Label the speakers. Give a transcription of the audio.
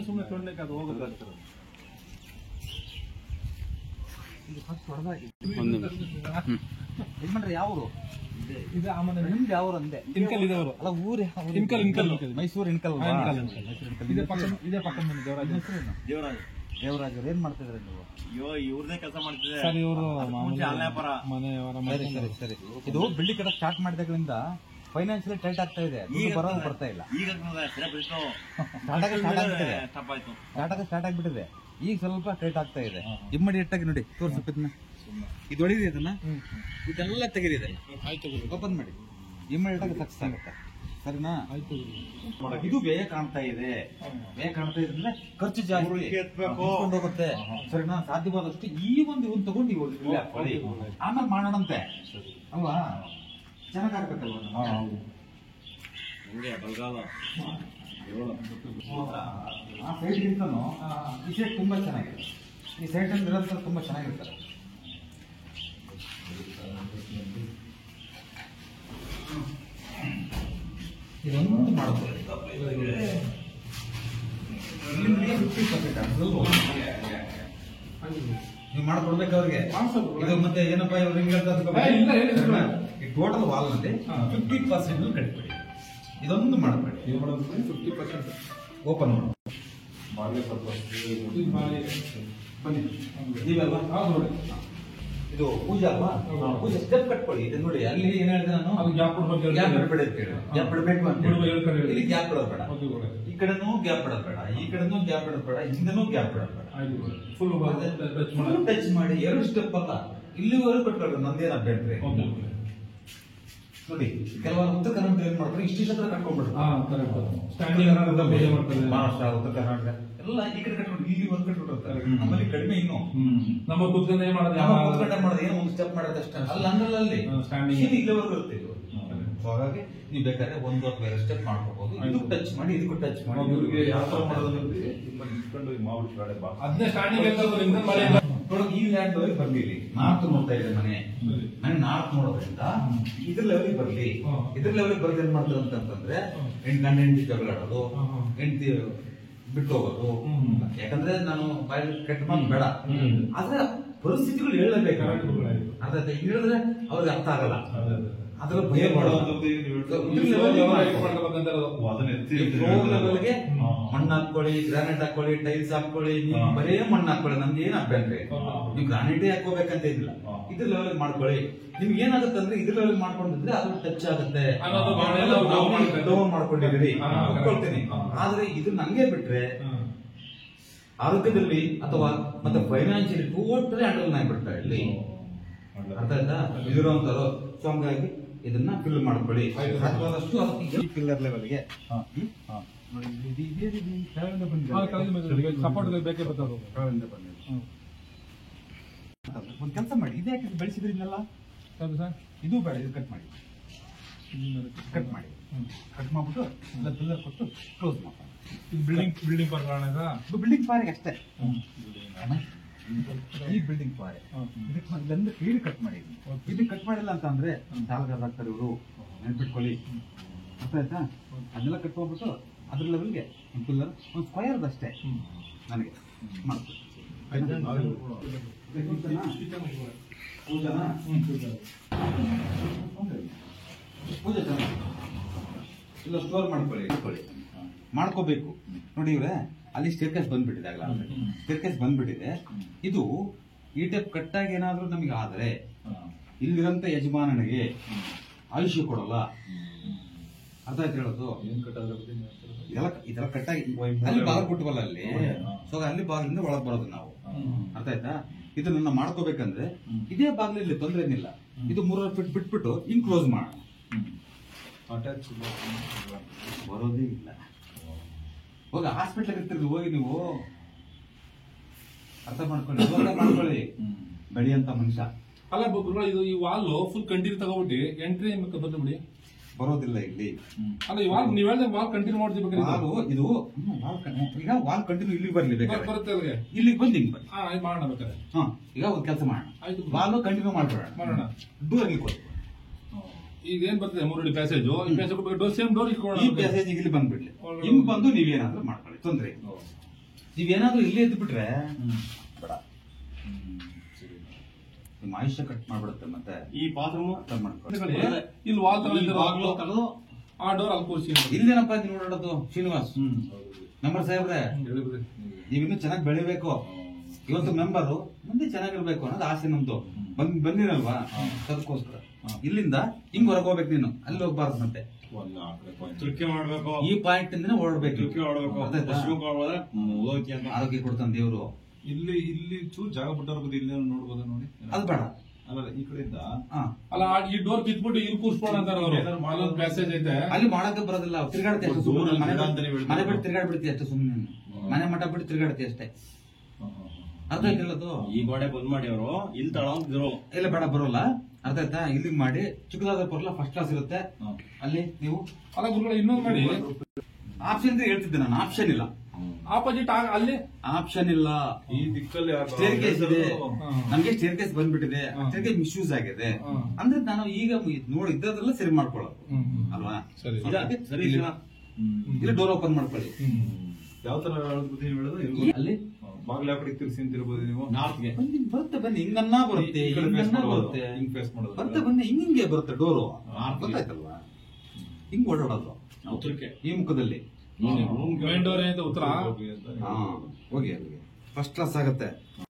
Speaker 1: ಸುಮ್ಮನೆ ತೊಂಡಕ್ಕೆ ಅದು ಹೋಗುತ್ತೆ.
Speaker 2: ಯಜಮಾನ್ರೆ ಯಾವರು
Speaker 1: ಇದು ಆಮೇಲೆ
Speaker 2: ನಿಮ್ದು ಯಾವ್ರು ಅಂದೆ?
Speaker 1: ಇನ್ಕಲ್ ಇದವರು
Speaker 2: ಅಲ್ಲ ಊರು
Speaker 1: ಇನ್ಕಲ್
Speaker 2: ಮೈಸೂರು ಇನ್ಕಲ್.
Speaker 1: ಇದೇ ಪಕ್ಕ ದೇವರಾಜ
Speaker 2: ದೇವರಾಜ್ ಅವ್ರು ಏನ್ ಮಾಡ್ತಿದ್ರೆ ನೀವು?
Speaker 3: ಇವ್ರದೇ ಕೆಲಸ ಮಾಡ್ತಿದ್ದಾರೆ
Speaker 1: ಸರ್. ಇವರು
Speaker 2: ಸರಿ ಸರಿ ಸರಿ. ಇದು ಬಿಲ್ಡಿಂಗ್ ಕಟ್ಟ ಸ್ಟಾರ್ಟ್ ಮಾಡಿದಾಗ್ಲಿಂದ ಫೈನಾನ್ಷಿಯಲಿ ಟೈಟ್ ಆಗ್ತಾ ಇದೆ, ಬರೋದು ಬರ್ತಾ ಇಲ್ಲ. ಸ್ಟಾರ್ಟ್ ಆಗ್ಬಿಟ್ಟಿದೆ, ಈಗ ಸ್ವಲ್ಪ ಟೈಟ್ ಆಗ್ತಾ ಇದೆ. ಇಮ್ಮಿಡಿಯೇಟ್ ಆಗಿ ನೋಡಿ ತೋರ್ಸಪ್ಪ ಇದನ್ನ, ಇದು ಹೊಡಿರಿ ಅದನ್ನ, ಇದೆಲ್ಲ ತೆಗೀರಿದೆ, ಓಪನ್ ಮಾಡಿ, ಇಮ್ಮಿಡಿಯೇಟ್ ಆಗಿ ಸಕ್ಸಸ್ ಆಗುತ್ತೆ. ಸರಿನಾ? ಇದು ವ್ಯಯ ಕಾಣ್ತಾ ಇದೆ. ವ್ಯಯ ಕಾಣ್ತಾ ಇದೆ ಅಂದ್ರೆ ಖರ್ಚು ಜಾಸ್ತಿ ಹೋಗುತ್ತೆ. ಸರಿನಾ? ಸಾಧ್ಯವಾದಷ್ಟು ಈ ಒಂದು ಇವನ್ ತಗೊಂಡು ಆಮೇಲೆ ಮಾಡೋಣಂತೆ ಅಲ್ವಾ? ಚೆನ್ನಾಗಾಗ್ಬೇಕಲ್ವ? ಆ ಸೈಡ್ಗಿಂತನೂ ಈ ಸೈಡ್ ತುಂಬಾ ಚೆನ್ನಾಗಿದೆ. ಈ ಸೈಡ್ ಅಲ್ಲಿ ನಿರಂತರ ತುಂಬಾ ಚೆನ್ನಾಗಿರ್ತಾರೆ. ಇದೊಂದು ಮಾಡ್ಬೋದು, ನೀವು ಮಾಡ್ಕೊಡ್ಬೇಕು ಅವ್ರಿಗೆ. ಇದು ಮತ್ತೆ ಏನಪ್ಪಾ ಇವ್ರು ಹಿಂಗೆ ಈ ಟೋಟಲ್ ವಾಲ್ ನಲ್ಲಿ 50% ಕಟ್ಬಿಡಿ. ಇದೊಂದು ಮಾಡಬೇಡಿ, 50% ಓಪನ್ ಮಾಡಿ. ಬನ್ನಿ, ನೀವೆಲ್ಲ ಇದು ಪೂಜೆ ಅಲ್ವಾ? ಪೂಜೆ ಸ್ಟೆಪ್ ಕಟ್ಕೊಳ್ಳಿ. ಇದು ನೋಡಿ, ಅಲ್ಲಿ ಏನ್ ಹೇಳಿದೆ ನಾನು, ಗ್ಯಾಪ್ ಬಿಡಬೇಕು ಅಂತ. ಇಲ್ಲಿ ಗ್ಯಾಪ್ ಬಿಡೋದು ಬೇಡ, ಈ ಕಡೆನೂ ಗ್ಯಾಪ್ ಬಿಡೋದು ಬೇಡ, ಈ ಕಡೆನೂ ಗ್ಯಾಪ್ ಬಿಡೋದು ಬೇಡ, ಹಿಂದನೂ ಗ್ಯಾಪ್ ಬಿಡೋದು ಬೇಡ. ಫುಲ್ ಟಚ್ ಮಾಡಿ 2 ಸ್ಟೆಪ್ ಅಲ್ಲ, ಇಲ್ಲಿವರೆಗೂ ಕಟ್ಕೊಳ್ರಿ, ನಂದೇನು ಅಭ್ಯಂತರ ನೋಡಿ. ಕೆಲವರು ಉತ್ತರ ಕರ್ನಾಟಕ ಏನ್ ಮಾಡ್ತಾರೆ, ಇಷ್ಟಿಷ್ಟ ಕಟ್ಕೊಂಡ್ಬಿಡ್ತಾರೆ. ಮಹಾರಾಷ್ಟ್ರ, ಉತ್ತರ ಕರ್ನಾಟಕ ಎಲ್ಲ ಈ ಕಡೆ ಕಟ್ಕೊಂಡು ಇಲ್ಲಿವರೆಗೂ ಕಟ್ಬಿಟ್ಟಿರ್ತಾರೆ. ನಮ್ಮಲ್ಲಿ ಕಡಿಮೆ ಇನ್ನು
Speaker 1: ನಮ್ಮ ಕುತ್ಕೊಂಡೆ ಮಾಡೋದು,
Speaker 2: ಏನೋ ಒಂದು ಸ್ಟೆಪ್ ಮಾಡೋದು ಅಷ್ಟೇ. ಅಲ್ಲಿ ಅಂದ್ರಲ್ಲಿ ಇಲ್ಲಿವರೆಗೂ ಇರುತ್ತೆ. ಹಾಗಾಗಿ ನೀವು ಬೇಕಾದ್ರೆ 1 ಅಥವಾ 2 ಸ್ಟೆಪ್ ಮಾಡ್ಕೋಬಹುದು. ಇದಕ್ಕೂ ಟಚ್ ಮಾಡಿ, ಇದಕ್ಕೂ ಟಚ್ ಮಾಡಿ. ಯಾವ ತರ ಮಾಡೋದು ಈ ಲ್ಯಾಂಡ್ ಬರ್ಲಿ, ನಾರ್ತ್ ನೋಡ್ತಾ ಇದೆ ಮನೆ, ನಾನು ನಾರ್ತ್ ನೋಡೋದ್ರಿಂದ ಇದ್ರ ಲೆವೆಲ್ ಬರ್ಲಿ. ಇದ್ರ ಲೆವೆಲ್ ಬರೋದು ಏನ್ ಮಾಡ್ತಾರೆ ಅಂತಂದ್ರೆ, ಹೆಂಡತಿ ಜಗಳಾಡೋದು, ಹೆಂಡತಿ ಬಿಟ್ಟು ಹೋಗೋದು. ಯಾಕಂದ್ರೆ ನಾನು ಬಾಯಲ್ಲಿ ಕೆಟ್ಟ ಮಾತು ಬೇಡ, ಆದ್ರೆ ಪರಿಸ್ಥಿತಿಗಳು ಹೇಳಬೇಕು. ಅರ್ಥ ಹೇಳಿದ್ರೆ ಅವ್ರಿಗೆ ಅರ್ಥ ಆಗಲ್ಲ. ಅದ್ರ ಭಯ ಮಣ್ಣು ಹಾಕೊಳ್ಳಿ, ಗ್ರಾನೈಟ್ ಹಾಕೊಳ್ಳಿ, ಟೈಲ್ಸ್ ಹಾಕೊಳ್ಳಿ, ನೀವು ಬರೇ ಮಣ್ಣು ಹಾಕೊಳ್ಳಿ, ನಮ್ದು ಏನ್ ಅಭ್ಯಂತರ. ನೀವು ಗ್ರಾನೈಟೇ ಹಾಕೋಬೇಕಂತ ಏನಿಲ್ಲ, ಇದ್ರ ಲೆವೆಲ್ ಮಾಡ್ಕೊಳ್ಳಿ. ನಿಮ್ಗೆ ಏನಾಗುತ್ತೆ ಅಂದ್ರೆ ಇದ್ರ ಲೆವೆಲ್ ಮಾಡ್ಕೊಂಡಿದ್ರೆ ಅದು ಟಚ್ ಆಗುತ್ತೆ. ಡೌನ್ ಮಾಡ್ಕೊಂಡಿದ್ದೀರಿ ಒಪ್ಕೊಳ್ತೀನಿ. ಆದ್ರೆ ಇದು ನಂಗೆ ಬಿಟ್ರೆ ಆರೋಗ್ಯದಲ್ಲಿ ಅಥವಾ ಮತ್ತೆ ಫೈನಾನ್ಷಿಯಲಿ ಟೋಟಲಿ ಹ್ಯಾಂಡಲ್ ಆಗ್ಬಿಡ್ತಾರೆ ಇಲ್ಲಿ. ಅರ್ಥ ಆಯ್ತಾ? ಇದಿರೋಂಥವ್ರು. ಸೊ ಹಂಗಾಗಿ ಇದನ್ನ ಫಿಲ್ ಮಾಡ್ಕೊಳ್ಳಿ. ಸಾಧ್ಯವಾದಷ್ಟು ಅದಕ್ಕೆ ಪಿಲ್ಲರ್ ಲೆವೆಲ್ಗೆ
Speaker 1: ಸಪೋರ್ಟ್ ಬೇಕೇ ಬರ್ತದೆ.
Speaker 2: ಒಂದು ಕೆಲಸ ಮಾಡಿ, ಇದೇ ಬೆಳೆಸಿದ್ರಿಲ್ಲ, ಇದು ಬೇಡ, ಇದು ಕಟ್ ಮಾಡಿ, ಕಟ್ ಮಾಡಿ, ಕಟ್ ಮಾಡ್ಬಿಟ್ಟು ಎಲ್ಲ ಪಿಲ್ಲರ್ ಕೊಟ್ಟು ಕ್ಲೋಸ್ ಮಾಡಿ.
Speaker 1: ಇದು ಬಿಲ್ಡಿಂಗ್
Speaker 2: ಬಿಲ್ಡಿಂಗ್ ಪಾರಿಗೆ ಅಷ್ಟೇ. ಈ ಬಿಲ್ಡಿಂಗ್ ಪಾರೆ ಇದಕ್ಕೆ ಕ್ಲೀನ್ ಕಟ್ ಮಾಡಿ. ಇದಕ್ಕೆ ಕಟ್ ಮಾಡಿಲ್ಲ ಅಂತ ಅಂದ್ರೆ ಸಾಲಗಾರ ಆಗ್ತಾರೆ ಇವರು, ನೆನ್ಪಿಟ್ಕೊಳ್ಳಿ. ಅರ್ಥ ಆಯ್ತಾ? ಅದನ್ನೆಲ್ಲ ಕಟ್ ಹೋಗ್ಬಿಟ್ಟು ಅದ್ರ ಲೆವೆಲ್ಗೆ ಒಂದು ಪಿಲ್ಲರ್, ಒಂದು ಸ್ಕ್ವಯರ್ದು ಅಷ್ಟೇ ನನಗೆ ಮಾಡ್ತೀನಿ. ಪೂಜೆ ಚೆನ್ನಾಗಿ ಇಲ್ಲ ಸ್ಟೋರ್ ಮಾಡ್ಕೋಬೇಕು. ನೋಡಿ ಇವ್ರೆ, ಅಲ್ಲಿ ಸ್ಟೇರ್ಕೇಸ್ ಬಂದ್ಬಿಟ್ಟಿದೆ, ಆಗಲ್ಲ ಸ್ಟೇರ್ಕೇಸ್ ಬಂದ್ಬಿಟ್ಟಿದೆ. ಇದು ಈ ಟೈಪ್ ಕಟ್ಟಾಗಿ ಏನಾದ್ರೂ ನಮಗೆ ಆದ್ರೆ ಇಲ್ಲಿರಂತ ಯಜಮಾನನಿಗೆ ಆಯುಷ್ಯ ಕೊಡಲ್ಲ. ಅರ್ಥ ಆಯ್ತು ಹೇಳೋದು? ಇದೆಲ್ಲ ಕಟ್ಟಾಗಿ ಅಲ್ಲಿ ಬಾಗಿಲು ಕೊಟ್ಟವಲ್ಲ ಅಲ್ಲಿ, ಸೊ ಅಲ್ಲಿ ಬಾಗಿಲಿಂದ ಒಳಗೆ ಬರೋದು ನಾವು. ಅರ್ಥ ಆಯ್ತಾ? ಇದನ್ನ ಮಾಡ್ಕೋಬೇಕಂದ್ರೆ ಇದೇ ಬಾಗಿಲಲ್ಲಿ ತೊಂದರೆ ಏನಿಲ್ಲ. ಇದು 3 ಫೀಟ್ ಬಿಟ್ಬಿಟ್ಟು ಹಿಂಗ್ ಕ್ಲೋಸ್ ಮಾಡೋಣ, ಬರೋದೇ ಇಲ್ಲ. ಹೋಗಿ ಹಾಸ್ಪಿಟಲ್ ಇರ್ತೀರಿ, ಹೋಗಿ ನೀವು ಅರ್ಥ ಮಾಡ್ಕೊಳ್ಳಿ. ಬೆಳೆಯಂತ ಮನುಷ್ಯ
Speaker 1: ಅಲ್ಲ ಇದು ಈ ವಾಲ್ ಫುಲ್ ಕಂಟಿನ್ಯೂ ತಗೋಬಿಟ್ಟು ಎಂಟ್ರಿ ಬಂದ್ಬಿಡಿ.
Speaker 2: ಬರೋದಿಲ್ಲ ಇಲ್ಲಿ.
Speaker 1: ಅಲ್ಲ ಇವಾಗ ನೀವ್ ಹೇಳ್ದಂಗೆ ವಾಲ್ ಕಂಟಿನ್ಯೂ ಮಾಡ್ತಿರ್ಬೇಕು.
Speaker 2: ವಾಲು ಇದು ಈಗ ವಾಲ್ ಕಂಟಿನ್ಯೂ ಇಲ್ಲಿಗೆ ಬರ್ಲಿ ಬೇಕಾದ್ರೆ
Speaker 1: ಬರುತ್ತೆ ಅಲ್ಲಿಗೆ.
Speaker 2: ಇಲ್ಲಿಗೆ ಬಂದು ಹಿಂಗ್ ಬರ್ಲಿ.
Speaker 1: ಆಯ್ತು ಮಾಡೋಣ ಬೇಕಾದ್ರೆ.
Speaker 2: ಹಾ ಈಗ ಒಂದು ಕೆಲಸ ಮಾಡೋಣ,
Speaker 1: ಆಯ್ತು
Speaker 2: ವಾಲು ಕಂಟಿನ್ಯೂ ಮಾಡ್ಬೇಡ,
Speaker 1: ಮಾಡೋಣ.
Speaker 2: ಡೋರ್ ಇಲ್ಲಿ ಕೊಡು.
Speaker 1: ಈಗ ಏನ್ ಬರ್ತದೆ 3 ಅಡಿ ಪ್ಯಾಸೇಜ್, ಈ ಪ್ಯಾಸೇಜ್ ಡೋರ್ ಸೇಮ್ ಡೋರ್ ಇಟ್ಕೊಳ್ಳೋಣ.
Speaker 2: ಈ ಪ್ಯಾಸೇಜ್ ಇಲ್ಲಿ ಬಂದ್ಬಿಡ್ಲಿ, ಹಿಂಗ್ ಬಂದು ನೀವೇನಾದ್ರೂ ಮಾಡ್ಕೊಳ್ಳಿ, ತೊಂದ್ರೆ ಇಲ್ಲ. ನೀವೇನಾದ್ರೂ ಇಲ್ಲೇ ಎದ್ದು ಬಿಟ್ರೆ ಬೇಡ, ನಿಮ್ಮ ಆಯುಷ್ಯ ಕಟ್ ಮಾಡ್ಬಿಡುತ್ತೆ. ಮತ್ತೆ
Speaker 3: ಈ ಬಾತ್ರೂಮ್
Speaker 2: ಅರ್ಥ ಮಾಡ್ಕೊಳ್ಳಿ.
Speaker 1: ಇಲ್ಲಿ ವಾಲ್
Speaker 3: ಬಾಗ್ಲು ತೆಗೆದು
Speaker 1: ಆ ಡೋರ್ ಅಲ್ಲಿ ಕೂರಿಸಿ.
Speaker 2: ಇಲ್ಲೇನಪ್ಪ ನೀವು ನೋಡೋದು ಶ್ರೀನಿವಾಸ್ ಮೆಂಬರ್ ಸಾಹೇಬ್ರೆ, ನೀವಿನ್ನೂ ಚೆನ್ನಾಗಿ ಬೆಳಿಬೇಕು. ಇವತ್ತು ಮೆಂಬರು ಮುಂದೆ ಚೆನ್ನಾಗಿರ್ಬೇಕು ಅನ್ನೋದು ಆಸೆ ನಮ್ದು. ಬಂದಿರಲ್ವಾ, ಅದಕ್ಕೋಸ್ಕರ ಇಲ್ಲಿಂದ ಹಿಂಗ್ ಹೊರಗೆ ಹೋಗ್ಬೇಕು, ನೀನು ಅಲ್ಲಿ ಹೋಗ್ಬಾರ್ದು. ಮತ್ತೆ
Speaker 3: ತುರ್ಕೆ ಮಾಡ್ಬೇಕು,
Speaker 2: ಈ ಪಾಯಿಂಟ್ ಇಂದ ಓಡಬೇಕು,
Speaker 3: ತುರ್ಕೆ ಮಾಡ್ಬೇಕು.
Speaker 2: ಆರೋಗ್ಯ ಕೊಡ್ತಾನೆ ದೇವ್ರು.
Speaker 4: ಇಲ್ಲಿ ಚೂರು ಜಾಗ ಬಿಟ್ಟವ್ರ ಇಲ್ಲಿ ನೋಡ್ಬೋದು ನೋಡಿ.
Speaker 2: ಅದು ಬೇಡ,
Speaker 4: ಅಲ್ಲ ಈ ಕಡೆಯಿಂದ
Speaker 1: ಅಲ್ಲ ಈ ಡೋರ್ ಕಿತ್ಬಿಟ್ಟು ಇಲ್ಲಿ ಕೂರ್ಸ್ಬೋಣ ಅಂತಾರ ಅವರು. ಅಲ್ಲೊಂದು ಪ್ಯಾಸೇಜ್ ಐತೆ,
Speaker 2: ಅಲ್ಲಿ ಮಾಡಕ್ಕೆ ಬರೋದಿಲ್ಲ. ತಿರ್ಗಾಡ್ತಿ ಅಷ್ಟೇ ಸುಮ್ಮನೆ, ಮನೆ ಬಿಟ್ಟು ತಿರ್ಗಾಡ್ಬಿಡ್ತಿ ಅಷ್ಟೇ ಸುಮ್ಮನೆ, ಮನೆ ಮಠ ಬಿಟ್ಟು ತಿರ್ಗಾಡ್ತಿ ಅಷ್ಟೇ. ಅರ್ಥ ಆಯ್ತಿಲ್ಲ ಅದು.
Speaker 3: ಈ ಗೋಡೆ ಬಂದ್ ಮಾಡಿ ಅವರು ಇಲ್ಲಿ ತಗೊಂಡಿದ್ರು.
Speaker 2: ಇಲ್ಲ ಬೇಡ, ಬರೋಲ್ಲ. ಅರ್ಥ ಆಯ್ತಾ? ಇಲ್ಲಿಗೆ ಮಾಡಿ ಚಿಕ್ಕದಾದ ಬರಲ್ಲ, ಫಸ್ಟ್ ಕ್ಲಾಸ್ ಇರುತ್ತೆ ಅಲ್ಲಿ. ನೀವು
Speaker 1: ಅಲ್ಲ ಗುರುಗಳು ಇನ್ನೊಂದು ಮಾಡಿ,
Speaker 2: ಆಪ್ಷನ್ ಹೇಳ್ತಿದ್ದೆ ನಾನು, ಆಪ್ಷನ್ ಇಲ್ಲ.
Speaker 1: ಆಪೋಸಿಟ್ ಅಲ್ಲಿ
Speaker 4: ಆಪ್ಷನ್ ಇಲ್ಲ. ಈ ದಿಕ್ಕಲ್ಲಿ
Speaker 2: ಸ್ಟೇರ್ ಕೇಸ್ ಇದೆ, ನಮ್ಗೆ ಸ್ಟೇರ್ ಕೇಸ್ ಬಂದ್ಬಿಟ್ಟಿದೆ, ಸ್ಟೇರ್ ಕೇಸ್ ಮಿಸ್ಯೂಸ್ ಆಗಿದೆ ಅಂದ್ರೆ ನಾನು ಈಗ ನೋಡಿ ಇದ್ದದ್ರೆಲ್ಲ ಸರಿ ಮಾಡ್ಕೊಳ್ಳೋದು ಅಲ್ವಾ?
Speaker 3: ಸರಿ
Speaker 2: ಇಲ್ಲಿ ಡೋರ್ ಓಪನ್ ಮಾಡ್ಕೊಳ್ಳಿ.
Speaker 4: ಯಾವ ತರ ಹೇಳೋದು
Speaker 2: ಅಲ್ಲಿ
Speaker 4: ಬಾಗ್ಲ ಯಾವ ಕಡೆ ತಿರ್ಸಿ ನಿಂತಿರ್ಬೋದು ನೀವು.
Speaker 3: ನಾರ್ತ್ಗೆ
Speaker 2: ಬರುತ್ತೆ, ಬನ್ನಿ, ಹಿಂಗನ್ನ ಬರುತ್ತೆ, ಹಿಂಗನ್ನ ಬರುತ್ತೆ,
Speaker 4: ಹಿಂಗ್ ಫೇಸ್ ಮಾಡೋದು
Speaker 2: ಬರುತ್ತೆ, ಬನ್ನಿ, ಹಿಂಗೆ ಬರುತ್ತೆ ಡೋರು. ಗೊತ್ತಾಯ್ತಲ್ವಾ? ಹಿಂಗ್ ಓಡಾಡೋದು
Speaker 3: ಉತ್ತರಕ್ಕೆ,
Speaker 2: ಈ ಮುಖದಲ್ಲಿ.
Speaker 1: ಮೇನ್ ಡೋರ್ ಏನಿದೆ ಉತ್ತರ
Speaker 2: ಹಾ, ಹೋಗಿ ಅಲ್ಲಿಗೆ ಫಸ್ಟ್ ಕ್ಲಾಸ್ ಆಗುತ್ತೆ.